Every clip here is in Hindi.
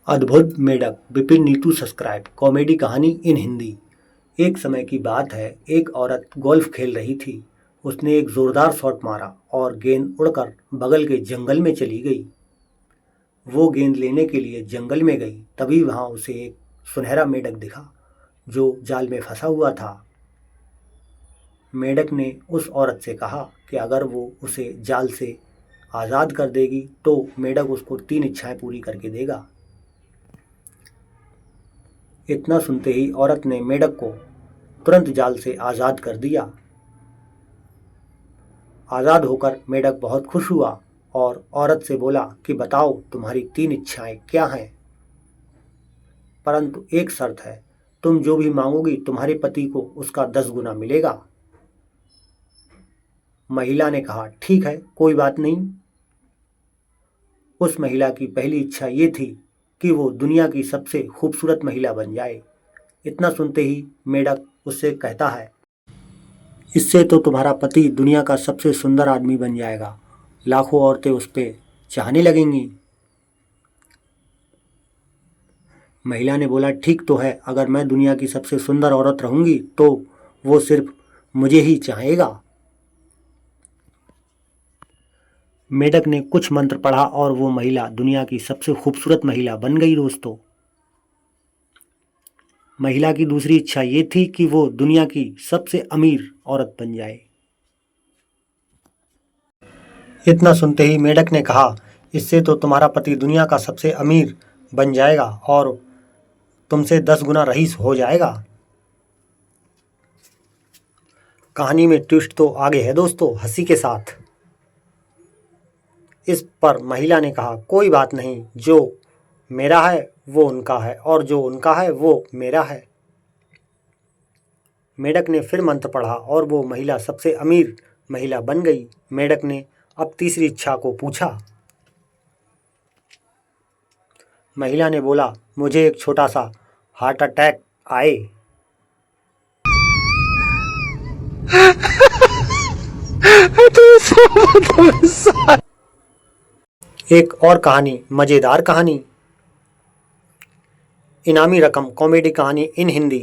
अद्भुत मेढक बिपिन नीतू सब्सक्राइब कॉमेडी कहानी इन हिंदी। एक समय की बात है, एक औरत गोल्फ खेल रही थी। उसने एक जोरदार शॉट मारा और गेंद उड़कर बगल के जंगल में चली गई। वो गेंद लेने के लिए जंगल में गई, तभी वहां उसे एक सुनहरा मेढक दिखा जो जाल में फंसा हुआ था। मेढक ने उस औरत से कहा कि अगर वो उसे जाल से आज़ाद कर देगी तो मेढक उसको 3 इच्छाएं पूरी करके देगा। इतना सुनते ही औरत ने मेढक को तुरंत जाल से आज़ाद कर दिया। आज़ाद होकर मेढक बहुत खुश हुआ और औरत से बोला कि बताओ तुम्हारी 3 इच्छाएं क्या हैं, परंतु एक शर्त है, तुम जो भी मांगोगी तुम्हारे पति को उसका 10 गुना मिलेगा। महिला ने कहा ठीक है, कोई बात नहीं। उस महिला की पहली इच्छा ये थी कि वो दुनिया की सबसे खूबसूरत महिला बन जाए। इतना सुनते ही मेढक उससे कहता है, इससे तो तुम्हारा पति दुनिया का सबसे सुंदर आदमी बन जाएगा, लाखों औरतें उस पे चाहने लगेंगी। महिला ने बोला ठीक तो है, अगर मैं दुनिया की सबसे सुंदर औरत रहूंगी तो वो सिर्फ मुझे ही चाहेगा। मेढक ने कुछ मंत्र पढ़ा और वो महिला दुनिया की सबसे खूबसूरत महिला बन गई दोस्तों। महिला की दूसरी इच्छा ये थी कि वो दुनिया की सबसे अमीर औरत बन जाए। इतना सुनते ही मेढक ने कहा, इससे तो तुम्हारा पति दुनिया का सबसे अमीर बन जाएगा और तुमसे 10 गुना रईस हो जाएगा। कहानी में ट्विस्ट तो आगे है दोस्तों, हंसी के साथ। इस पर महिला ने कहा, कोई बात नहीं, जो मेरा है वो उनका है और जो उनका है वो मेरा है। मेढक ने फिर मंत्र पढ़ा और वो महिला सबसे अमीर महिला बन गई। मेढक ने अब तीसरी इच्छा को पूछा। महिला ने बोला, मुझे एक छोटा सा हार्ट अटैक आए। एक और कहानी, मजेदार कहानी। इनामी रकम कॉमेडी कहानी इन हिंदी।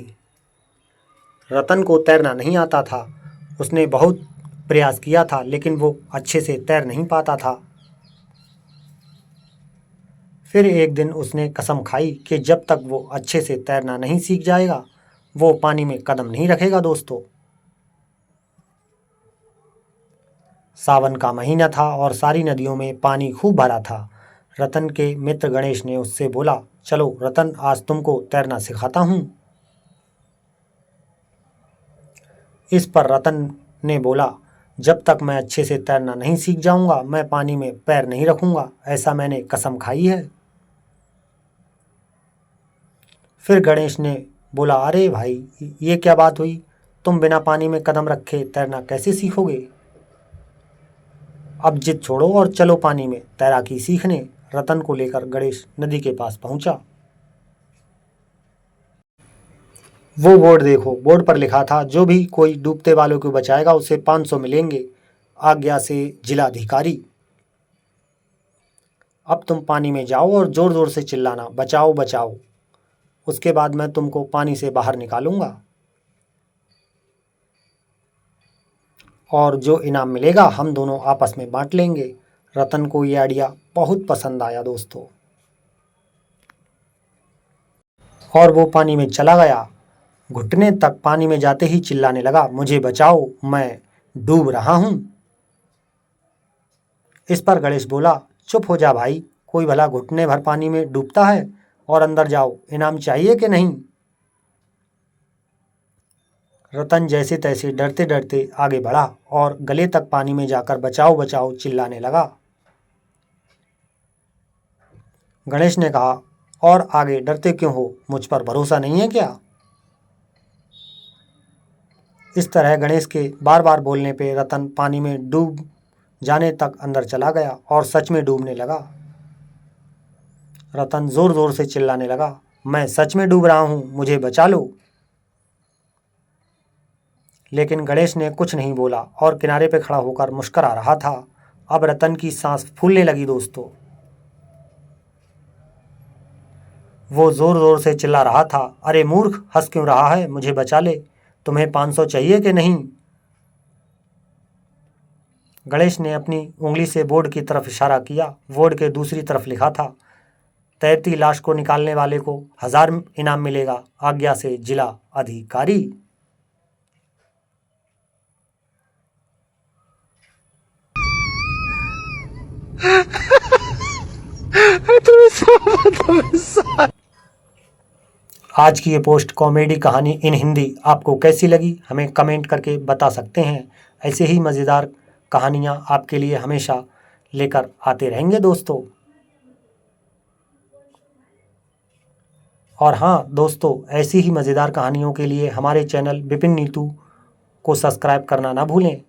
रतन को तैरना नहीं आता था। उसने बहुत प्रयास किया था लेकिन वो अच्छे से तैर नहीं पाता था। फिर एक दिन उसने कसम खाई कि जब तक वो अच्छे से तैरना नहीं सीख जाएगा वो पानी में कदम नहीं रखेगा दोस्तों। सावन का महीना था और सारी नदियों में पानी खूब भरा था। रतन के मित्र गणेश ने उससे बोला, चलो रतन, आज तुमको तैरना सिखाता हूँ। इस पर रतन ने बोला, जब तक मैं अच्छे से तैरना नहीं सीख जाऊंगा मैं पानी में पैर नहीं रखूंगा, ऐसा मैंने कसम खाई है। फिर गणेश ने बोला, अरे भाई, ये क्या बात हुई, तुम बिना पानी में कदम रखे तैरना कैसे सीखोगे। अब जिद छोड़ो और चलो पानी में तैराकी सीखने। रतन को लेकर गणेश नदी के पास पहुंचा। वो बोर्ड देखो, बोर्ड पर लिखा था, जो भी कोई डूबते वालों को बचाएगा उसे 500 मिलेंगे, आज्ञा से जिलाधिकारी। अब तुम पानी में जाओ और जोर जोर से चिल्लाना, बचाओ बचाओ। उसके बाद मैं तुमको पानी से बाहर निकालूंगा और जो इनाम मिलेगा हम दोनों आपस में बांट लेंगे। रतन को ये आइडिया बहुत पसंद आया दोस्तों और वो पानी में चला गया। घुटने तक पानी में जाते ही चिल्लाने लगा, मुझे बचाओ, मैं डूब रहा हूं। इस पर गणेश बोला, चुप हो जा भाई, कोई भला घुटने भर पानी में डूबता है, और अंदर जाओ, इनाम चाहिए कि नहीं। रतन जैसे तैसे डरते डरते आगे बढ़ा और गले तक पानी में जाकर बचाओ बचाओ चिल्लाने लगा। गणेश ने कहा, और आगे डरते क्यों हो, मुझ पर भरोसा नहीं है क्या। इस तरह गणेश के बार बार बोलने पे रतन पानी में डूब जाने तक अंदर चला गया और सच में डूबने लगा। रतन जोर जोर से चिल्लाने लगा, मैं सच में डूब रहा हूं, मुझे बचा लो। लेकिन गणेश ने कुछ नहीं बोला और किनारे पे खड़ा होकर मुस्कुरा रहा था। अब रतन की सांस फूलने लगी दोस्तों। वो जोर जोर से चिल्ला रहा था, अरे मूर्ख, हंस क्यों रहा है, मुझे बचा ले, तुम्हें 500 चाहिए कि नहीं? गणेश ने अपनी उंगली से बोर्ड की तरफ इशारा किया। बोर्ड के दूसरी तरफ लिखा था, तैरती लाश को निकालने वाले को 1000 इनाम मिलेगा, आज्ञा से जिला अधिकारी। आज की ये पोस्ट कॉमेडी कहानी इन हिंदी आपको कैसी लगी, हमें कमेंट करके बता सकते हैं। ऐसे ही मज़ेदार कहानियाँ आपके लिए हमेशा लेकर आते रहेंगे दोस्तों। और हाँ दोस्तों, ऐसी ही मज़ेदार कहानियों के लिए हमारे चैनल विपिन नीतू को सब्सक्राइब करना ना भूलें।